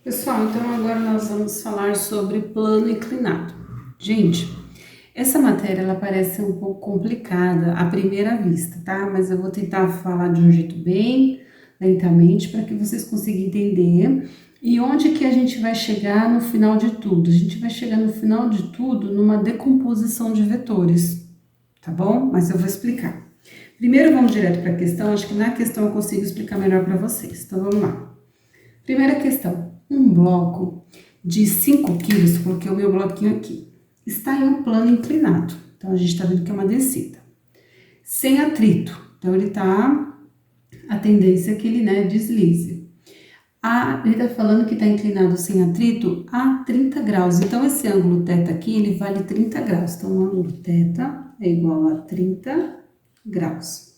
Pessoal, então agora nós vamos falar sobre plano inclinado. Gente, essa matéria ela parece um pouco complicada à primeira vista, tá? Mas eu vou tentar falar de um jeito bem lentamente para que vocês consigam entender e onde que a gente vai chegar no final de tudo. A gente vai chegar no final de tudo numa decomposição de vetores, tá bom? Mas eu vou explicar. Primeiro vamos direto para a questão, acho que na questão eu consigo explicar melhor para vocês. Então vamos lá. Primeira questão, um bloco de 5 quilos, coloquei o meu bloquinho aqui, está em um plano inclinado, então a gente está vendo que é uma descida, sem atrito, então ele tá, a tendência é que ele, deslize. Ele tá falando que está inclinado sem atrito a 30 graus, então esse ângulo θ aqui, ele vale 30 graus, então o ângulo θ é igual a 30 graus,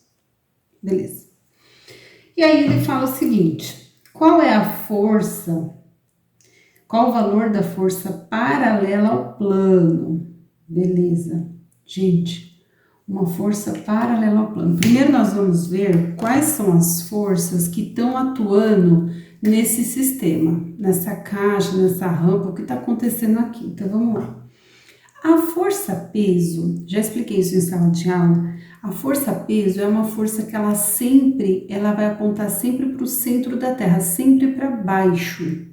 beleza. E aí ele fala o seguinte, qual é a força, qual o valor da força paralela ao plano? Beleza. Gente, uma força paralela ao plano. Primeiro nós vamos ver quais são as forças que estão atuando nesse sistema, nessa caixa, nessa rampa, o que está acontecendo aqui. Então vamos lá. A força peso, já expliquei isso em sala de aula, a força peso é uma força que ela vai apontar sempre para o centro da Terra, sempre para baixo,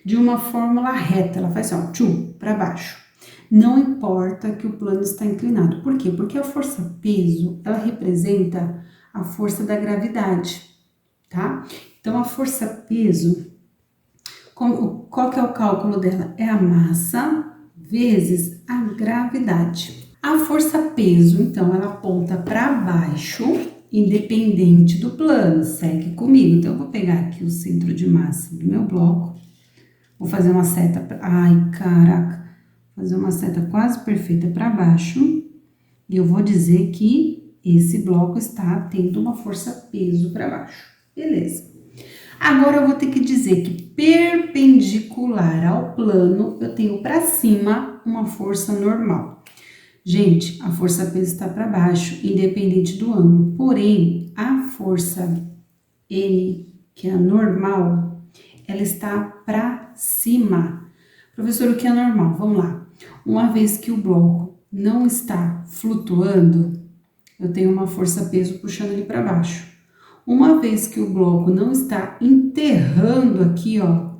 de uma fórmula reta, ela faz assim, ó, tchum, para baixo. Não importa que o plano está inclinado. Por quê? Porque a força peso, ela representa a força da gravidade, tá? Então, a força peso, qual que é o cálculo dela? É a massa vezes a gravidade. A força peso, então, ela aponta para baixo, independente do plano. Segue comigo. Então, eu vou pegar aqui o centro de massa do meu bloco. Vou fazer uma seta, ai, caraca, fazer uma seta quase perfeita para baixo. E eu vou dizer que esse bloco está tendo uma força peso para baixo. Beleza. Agora eu vou ter que dizer que perpendicular ao plano, eu tenho para cima uma força normal. Gente, a força peso está para baixo, independente do ângulo. Porém, a força N, que é a normal, ela está para cima. Professor, o que é normal? Vamos lá. Uma vez que o bloco não está flutuando, eu tenho uma força peso puxando ele para baixo. Uma vez que o bloco não está enterrando aqui, ó,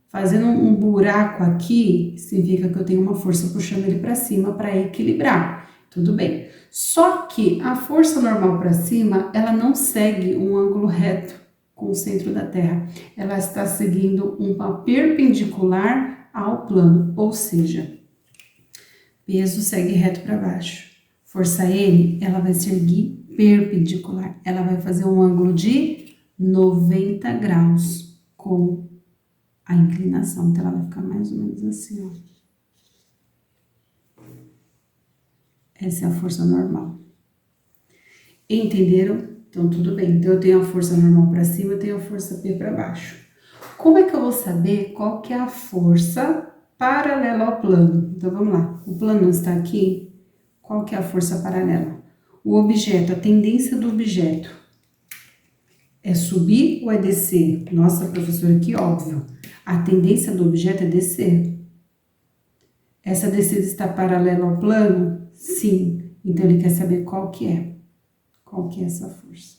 fazendo um buraco aqui, significa que eu tenho uma força puxando ele para cima para equilibrar. Tudo bem. Só que a força normal para cima, ela não segue um ângulo reto com o centro da Terra. Ela está seguindo uma perpendicular ao plano, ou seja, peso segue reto para baixo. Força N, ela vai seguir perpendicular. Ela vai fazer um ângulo de 90 graus com a inclinação. Então, ela vai ficar mais ou menos assim, ó. Essa é a força normal. Entenderam? Então, tudo bem. Então, eu tenho a força normal para cima, eu tenho a força P para baixo. Como é que eu vou saber qual que é a força paralela ao plano? Então, vamos lá. O plano está aqui. Qual que é a força paralela? O objeto, a tendência do objeto é subir ou é descer? Nossa, professora, que óbvio. A tendência do objeto é descer. Essa descida está paralela ao plano? Sim. Então, ele quer saber qual que é. Qual que é essa força?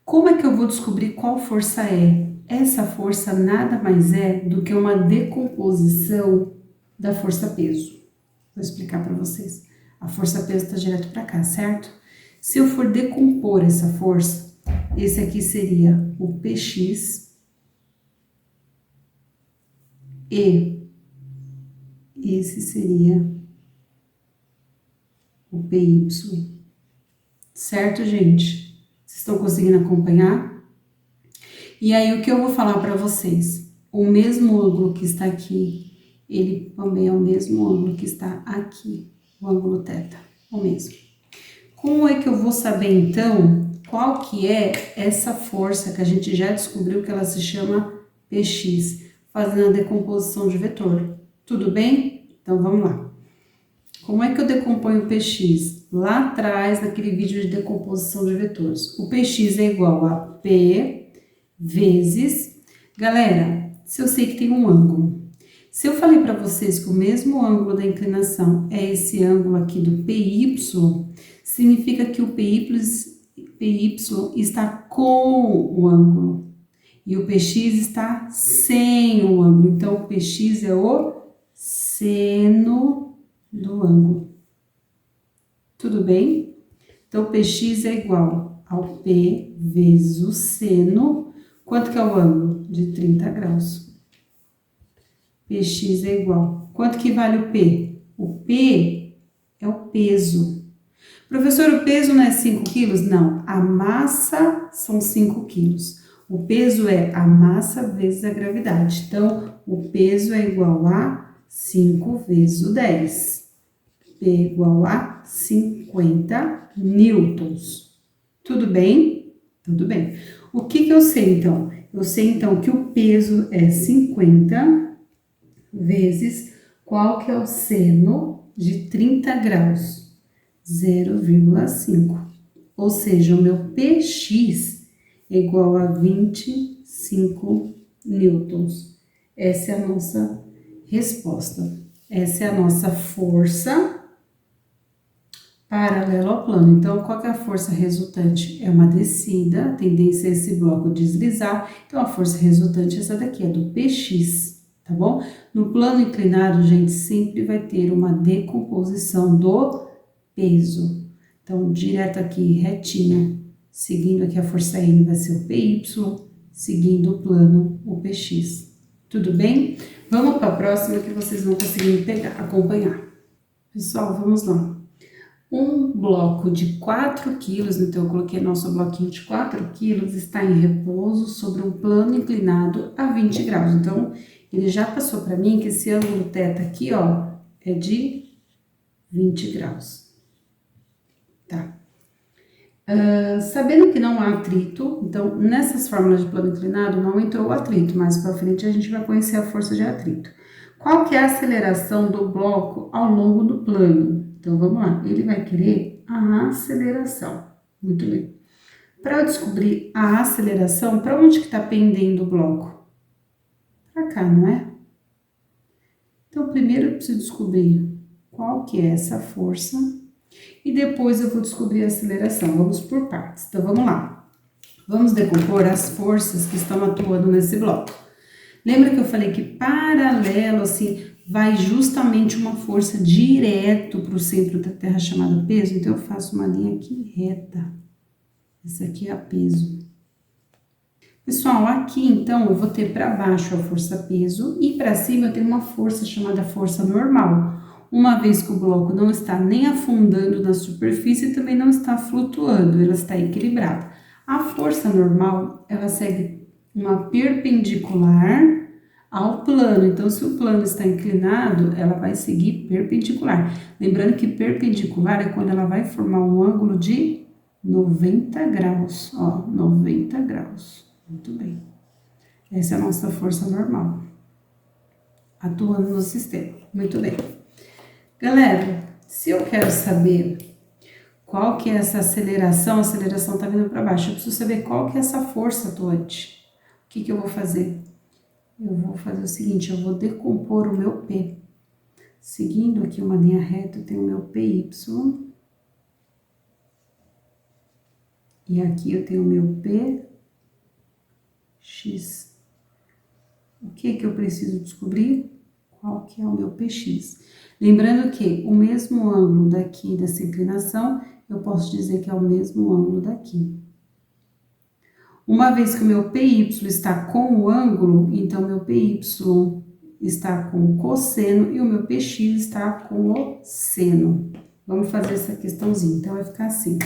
Como é que eu vou descobrir qual força é? Essa força nada mais é do que uma decomposição da força peso. Vou explicar para vocês. A força peso está direto para cá, certo? Se eu for decompor essa força, esse aqui seria o Px e esse seria o Py. Certo, gente? Vocês estão conseguindo acompanhar? E aí, o que eu vou falar para vocês? O mesmo ângulo que está aqui, ele também é o mesmo ângulo que está aqui, o ângulo θ, o mesmo. Como é que eu vou saber, então, qual que é essa força que a gente já descobriu que ela se chama Px, fazendo a decomposição de vetor? Tudo bem? Então, vamos lá. Como é que eu decomponho o Px? Lá atrás, naquele vídeo de decomposição de vetores. O Px é igual a P vezes, Galera, se eu sei que tem um ângulo, se eu falei para vocês que o mesmo ângulo da inclinação é esse ângulo aqui do PY, significa que o PY está com o ângulo e o PX está sem o ângulo. Então, o PX é o seno do ângulo. Tudo bem? Então, o PX é igual ao P vezes o seno. Quanto que é o ângulo? De 30 graus. PX é igual. Quanto que vale o P? O P é o peso. Professor, o peso não é 5 quilos? Não, a massa são 5 quilos. O peso é a massa vezes a gravidade. Então, o peso é igual a 5 vezes o 10. P é igual a 50 newtons. Tudo bem? Tudo bem. O que eu sei, então? Eu sei, então, que o peso é 50 vezes qual que é o seno de 30 graus? 0,5. Ou seja, o meu PX é igual a 25 newtons. Essa é a nossa resposta. Essa é a nossa força paralela ao plano. Então, qual que é a força resultante? É uma descida, a tendência é esse bloco deslizar. Então, a força resultante é essa daqui, é do PX, tá bom? No plano inclinado, gente, sempre vai ter uma decomposição do peso. Então, direto aqui, retinha, seguindo aqui a força N vai ser o PY, seguindo o plano, o PX. Tudo bem? Vamos para a próxima que vocês vão conseguir acompanhar. Pessoal, vamos lá. Um bloco de 4 quilos, então eu coloquei nosso bloquinho de 4 quilos, está em repouso sobre um plano inclinado a 20 graus. Então, ele já passou para mim que esse ângulo θ aqui, ó, é de 20 graus. Tá. Sabendo que não há atrito, então, nessas fórmulas de plano inclinado não entrou o atrito, mais para frente a gente vai conhecer a força de atrito. Qual que é a aceleração do bloco ao longo do plano? Então, vamos lá, ele vai querer a aceleração. Muito bem. Para eu descobrir a aceleração, para onde que está pendendo o bloco? Para cá, não é? Então, primeiro eu preciso descobrir qual que é essa força e depois eu vou descobrir a aceleração. Vamos por partes. Então, vamos lá. Vamos decompor as forças que estão atuando nesse bloco. Lembra que eu falei que paralelo, assim, vai justamente uma força direto para o centro da Terra chamada peso? Então, eu faço uma linha aqui reta. Essa aqui é a peso. Pessoal, aqui, então, eu vou ter para baixo a força peso e para cima eu tenho uma força chamada força normal. Uma vez que o bloco não está nem afundando na superfície e também não está flutuando, ela está equilibrada. A força normal, ela segue uma perpendicular ao plano. Então, se o plano está inclinado, ela vai seguir perpendicular. Lembrando que perpendicular é quando ela vai formar um ângulo de 90 graus, ó, 90 graus. Muito bem. Essa é a nossa força normal, atuando no sistema. Muito bem. Galera, se eu quero saber qual que é essa aceleração, a aceleração tá vindo para baixo, eu preciso saber qual que é essa força atuante. O que que eu vou fazer? Eu vou fazer o seguinte, eu vou decompor o meu P. Seguindo aqui uma linha reta, eu tenho o meu PY. E aqui eu tenho o meu PX. O que que eu preciso descobrir? Qual que é o meu PX? Lembrando que o mesmo ângulo daqui dessa inclinação, eu posso dizer que é o mesmo ângulo daqui. Uma vez que o meu PY está com o ângulo, então meu PY está com o cosseno e o meu PX está com o seno. Vamos fazer essa questãozinha, então vai ficar assim.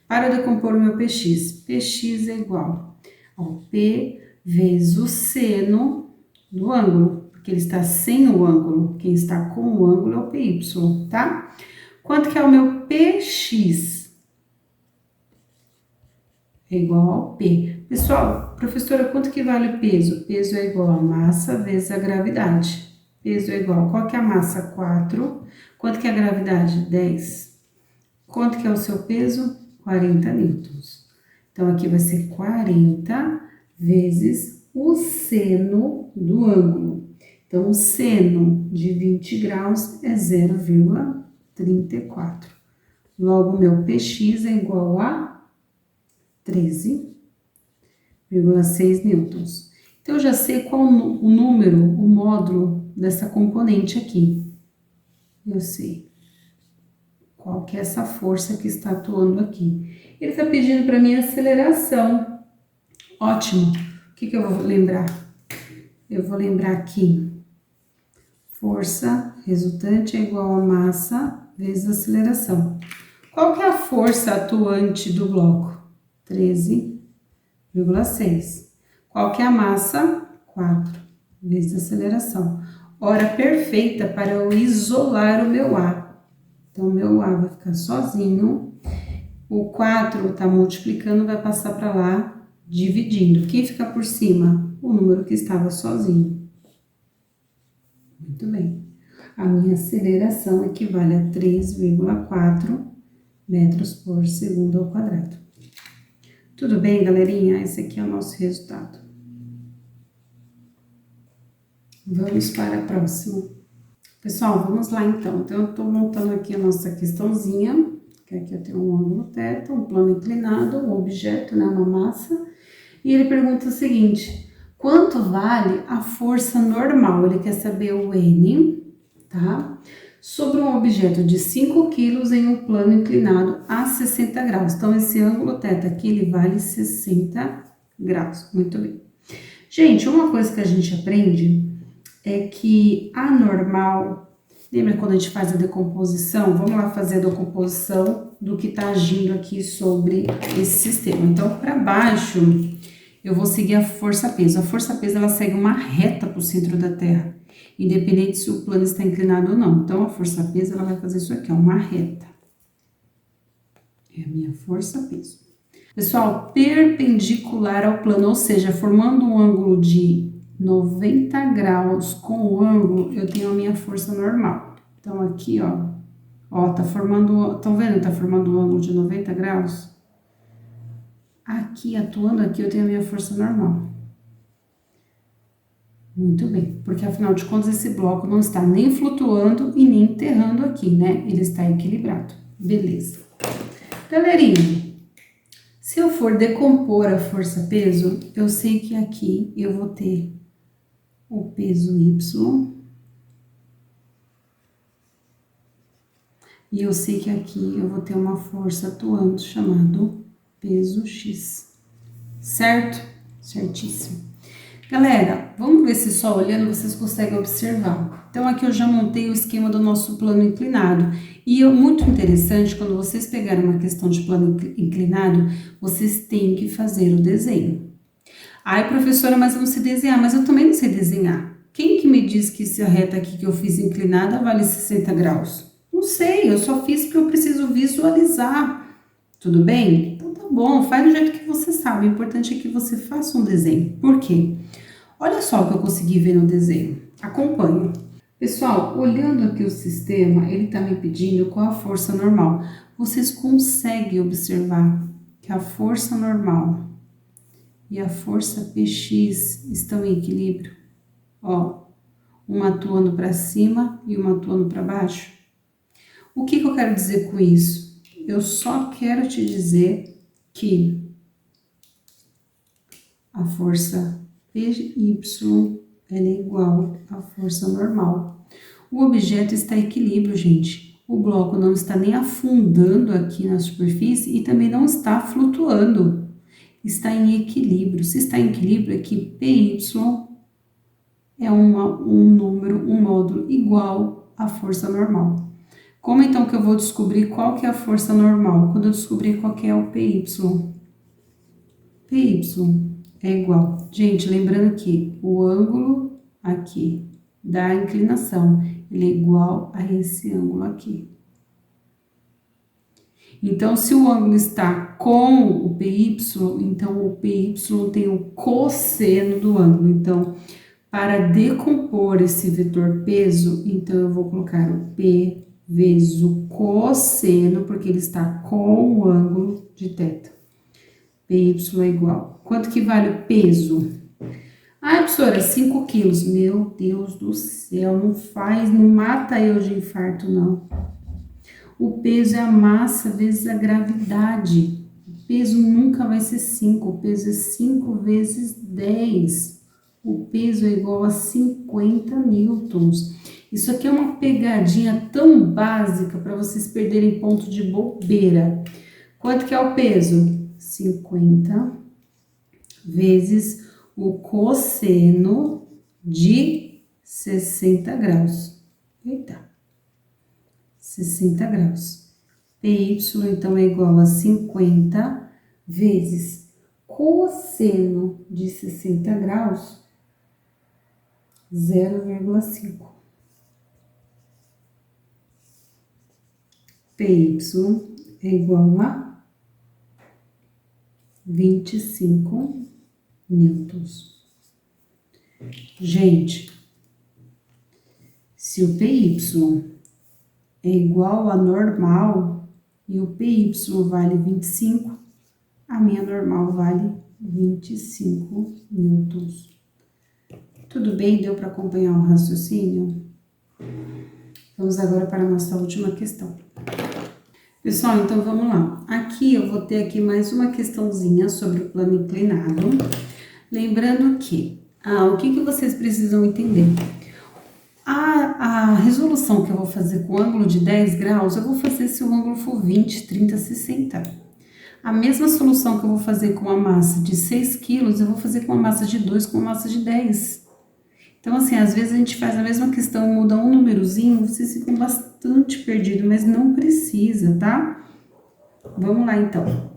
Para eu decompor o meu PX, PX é igual ao P vezes o seno do ângulo, porque ele está sem o ângulo. Quem está com o ângulo é o PY, tá? Quanto que é o meu PX? É igual ao P. Pessoal, professora, quanto que vale o peso? O peso é igual a massa vezes a gravidade. Peso é igual, qual que é a massa? 4. Quanto que é a gravidade? 10. Quanto que é o seu peso? 40 newtons. Então, aqui vai ser 40 vezes o seno do ângulo. Então, o seno de 20 graus é 0,34. Logo, meu PX é igual a 13,6 newtons. Então, eu já sei qual o número, o módulo dessa componente aqui. Eu sei qual que é essa força que está atuando aqui. Ele está pedindo para mim aceleração. Ótimo. O que eu vou lembrar? Eu vou lembrar aqui. Força resultante é igual a massa vezes aceleração. Qual que é a força atuante do bloco? 13,6. Qual que é a massa? 4 vezes aceleração. Hora perfeita para eu isolar o meu A. Então, o meu A vai ficar sozinho. O 4 está multiplicando, vai passar para lá, dividindo. Quem fica por cima? O número que estava sozinho. Muito bem. A minha aceleração equivale a 3,4 metros por segundo ao quadrado. Tudo bem, galerinha? Esse aqui é o nosso resultado. Vamos para a próxima. Pessoal, vamos lá então. Então, eu estou montando aqui a nossa questãozinha, que aqui eu tenho um ângulo θ, um plano inclinado, um objeto, né, uma massa. E ele pergunta o seguinte: quanto vale a força normal? Ele quer saber o N, tá? Sobre um objeto de 5 kg em um plano inclinado a 60 graus. Então, esse ângulo θ aqui, ele vale 60 graus. Muito bem. Gente, uma coisa que a gente aprende é que a normal, lembra quando a gente faz a decomposição? Vamos lá fazer a decomposição do que está agindo aqui sobre esse sistema. Então, para baixo, eu vou seguir a força-peso. A força-peso, ela segue uma reta para o centro da Terra, independente se o plano está inclinado ou não. Então, a força-peso, ela vai fazer isso aqui, ó, uma reta. É a minha força-peso. Pessoal, perpendicular ao plano, ou seja, formando um ângulo de 90 graus com o ângulo, eu tenho a minha força normal. Então, aqui, tá formando, estão vendo? Tá formando um ângulo de 90 graus. Aqui, atuando aqui, eu tenho a minha força normal. Muito bem, porque afinal de contas, esse bloco não está nem flutuando e nem enterrando aqui, né? Ele está equilibrado. Beleza. Galerinha, se eu for decompor a força-peso, eu sei que aqui eu vou ter o peso Y. E eu sei que aqui eu vou ter uma força atuando chamado peso X. Certo? Certíssimo. Galera, vamos ver se só olhando vocês conseguem observar. Então, aqui eu já montei o esquema do nosso plano inclinado. E é muito interessante, quando vocês pegarem uma questão de plano inclinado, vocês têm que fazer o desenho. Ai, professora, mas eu não sei desenhar. Mas eu também não sei desenhar. Quem que me diz que essa reta aqui que eu fiz inclinada vale 60 graus? Não sei, eu só fiz porque eu preciso visualizar. Tudo bem? Então tá bom, faz do jeito que você sabe. O importante é que você faça um desenho. Por quê? Olha só o que eu consegui ver no desenho. Acompanhe. Pessoal, olhando aqui o sistema, ele está me pedindo qual a força normal. Vocês conseguem observar que a força normal e a força PX estão em equilíbrio? Ó, uma atuando para cima e uma atuando para baixo. O que eu quero dizer com isso? Eu só quero te dizer que a força PY ela é igual à força normal. O objeto está em equilíbrio, gente. O bloco não está nem afundando aqui na superfície e também não está flutuando. Está em equilíbrio. Se está em equilíbrio, é que PY é um número, um módulo igual à força normal. Como então que eu vou descobrir qual que é a força normal? Quando eu descobrir qual que é o PY. PY é igual. Gente, lembrando que o ângulo aqui da inclinação, ele é igual a esse ângulo aqui. Então, se o ângulo está com o PY, então o PY tem o cosseno do ângulo. Então, para decompor esse vetor peso, então eu vou colocar o P vezes o cosseno, porque ele está com o ângulo de θ. PY é igual. Quanto que vale o peso? Ah, professora, 5 quilos. Meu Deus do céu, não mata eu de infarto, não. O peso é a massa vezes a gravidade. O peso nunca vai ser 5, o peso é 5 vezes 10. O peso é igual a 50 newtons. Isso aqui é uma pegadinha tão básica para vocês perderem ponto de bobeira. Quanto que é o peso? 50 vezes o cosseno de 60 graus. Eita, 60 graus. PY, então, é igual a 50 vezes cosseno de 60 graus, 0,5. PY é igual a 25 newtons. Gente, se o PY é igual a normal e o PY vale 25, a minha normal vale 25 newtons. Tudo bem? Deu para acompanhar o raciocínio? Vamos agora para a nossa última questão. Pessoal, então vamos lá. Aqui eu vou ter aqui mais uma questãozinha sobre o plano inclinado. Lembrando que, o que vocês precisam entender? A resolução que eu vou fazer com ângulo de 10 graus, eu vou fazer se o ângulo for 20, 30, 60. A mesma solução que eu vou fazer com a massa de 6 quilos, eu vou fazer com a massa de 2, com a massa de 10. Então, assim, às vezes a gente faz a mesma questão, muda um númerozinho, vocês ficam bastante perdidos, mas não precisa, tá? Vamos lá, então.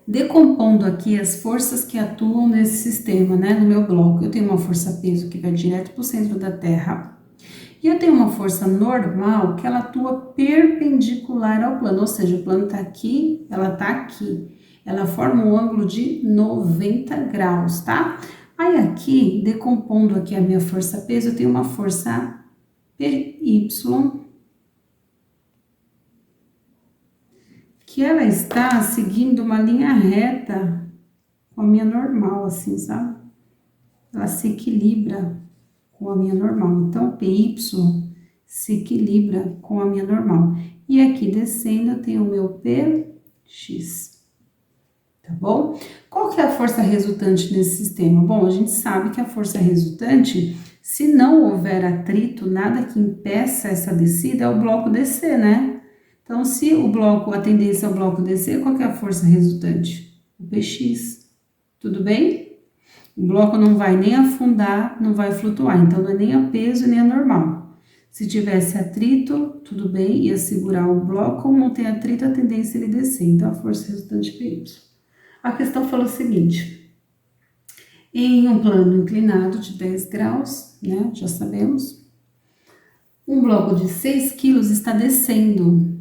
Decompondo aqui as forças que atuam nesse sistema, né, no meu bloco. Eu tenho uma força-peso que vai direto para o centro da Terra. E eu tenho uma força normal que ela atua perpendicular ao plano, ou seja, o plano tá aqui, ela tá aqui. Ela forma um ângulo de 90 graus, tá? Aí aqui, decompondo aqui a minha força-peso, eu tenho uma força PY, que ela está seguindo uma linha reta com a minha normal, assim, sabe? Ela se equilibra com a minha normal. Então, PY se equilibra com a minha normal. E aqui descendo, eu tenho o meu PX. Tá bom? Qual que é a força resultante nesse sistema? Bom, a gente sabe que a força resultante, se não houver atrito, nada que impeça essa descida, é o bloco descer, né? Então, se o bloco, a tendência é o bloco descer, qual que é a força resultante? O PX. Tudo bem? O bloco não vai nem afundar, não vai flutuar, então não é nem a peso nem a normal. Se tivesse atrito, tudo bem, ia segurar o bloco, como não tem atrito, a tendência é ele descer, então a força resultante PY. A questão falou o seguinte: em um plano inclinado de 10 graus, né, já sabemos, um bloco de 6 quilos está descendo.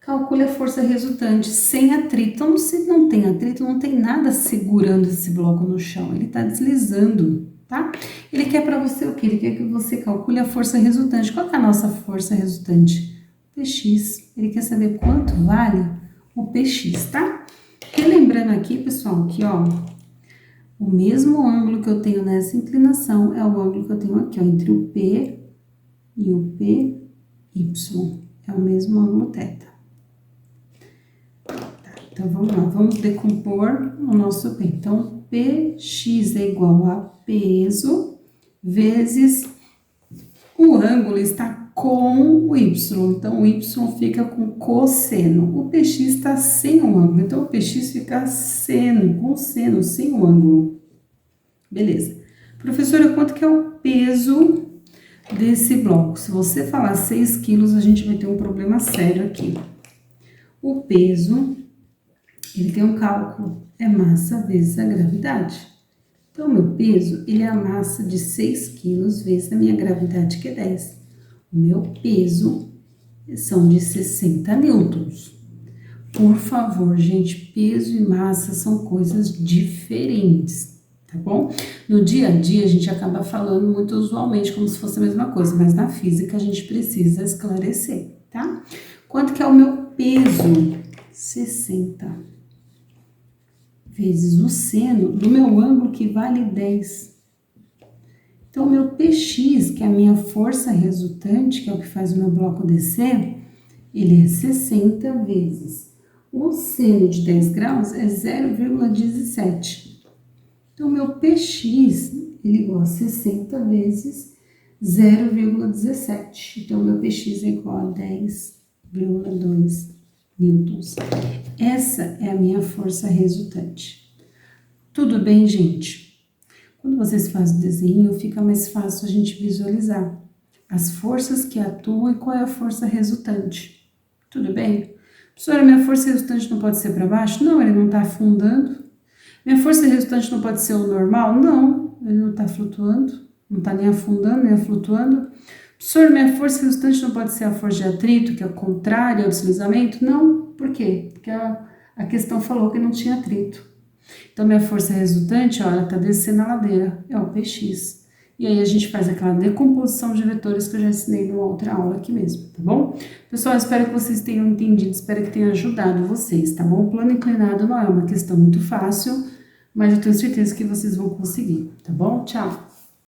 Calcule a força resultante sem atrito. Então, se não tem atrito, não tem nada segurando esse bloco no chão, ele está deslizando, tá? Ele quer para você o quê? Ele quer que você calcule a força resultante. Qual que é a nossa força resultante? PX. Ele quer saber quanto vale o PX, tá? Relembrando aqui, pessoal, que, ó, o mesmo ângulo que eu tenho nessa inclinação é o ângulo que eu tenho aqui, ó, entre o P e o PY. É o mesmo ângulo θ. Tá, então, vamos lá, vamos decompor o nosso P. Então, PX é igual a peso vezes o ângulo está com o Y, então o Y fica com cosseno. O PX está sem o ângulo, então o PX fica seno, com seno, sem o ângulo. Beleza. Professora, quanto que é o peso desse bloco? Se você falar 6 quilos, a gente vai ter um problema sério aqui. O peso, ele tem um cálculo, é massa vezes a gravidade. Então, o meu peso, ele é a massa de 6 quilos vezes a minha gravidade, que é 10. O meu peso são de 60 newtons. Por favor, gente, peso e massa são coisas diferentes, tá bom? No dia a dia, a gente acaba falando muito usualmente como se fosse a mesma coisa, mas na física a gente precisa esclarecer, tá? Quanto que é o meu peso? 60 vezes o seno do meu ângulo, que vale 10. Então, o meu PX, que é a minha força resultante, que é o que faz o meu bloco descer, ele é 60 vezes. O seno de 10 graus é 0,17. Então, o meu PX, ele é igual a 60 vezes 0,17. Então, o meu PX é igual a 10,2 newtons. Essa é a minha força resultante. Tudo bem, gente? Quando vocês fazem o desenho, fica mais fácil a gente visualizar as forças que atuam e qual é a força resultante. Tudo bem? Professora, minha força resultante não pode ser para baixo? Não, ele não está afundando. Minha força resultante não pode ser o normal? Não, ele não está flutuando, não está nem afundando, nem flutuando. Professor, minha força resultante não pode ser a força de atrito, que é o contrário ao deslizamento? Não, por quê? Porque a questão falou que não tinha atrito. Então, minha força resultante, ó, ela tá descendo a ladeira, é o Px. E aí, a gente faz aquela decomposição de vetores que eu já ensinei numa outra aula aqui mesmo, tá bom? Pessoal, espero que vocês tenham entendido, espero que tenha ajudado vocês, tá bom? O plano inclinado não é uma questão muito fácil, mas eu tenho certeza que vocês vão conseguir, tá bom? Tchau!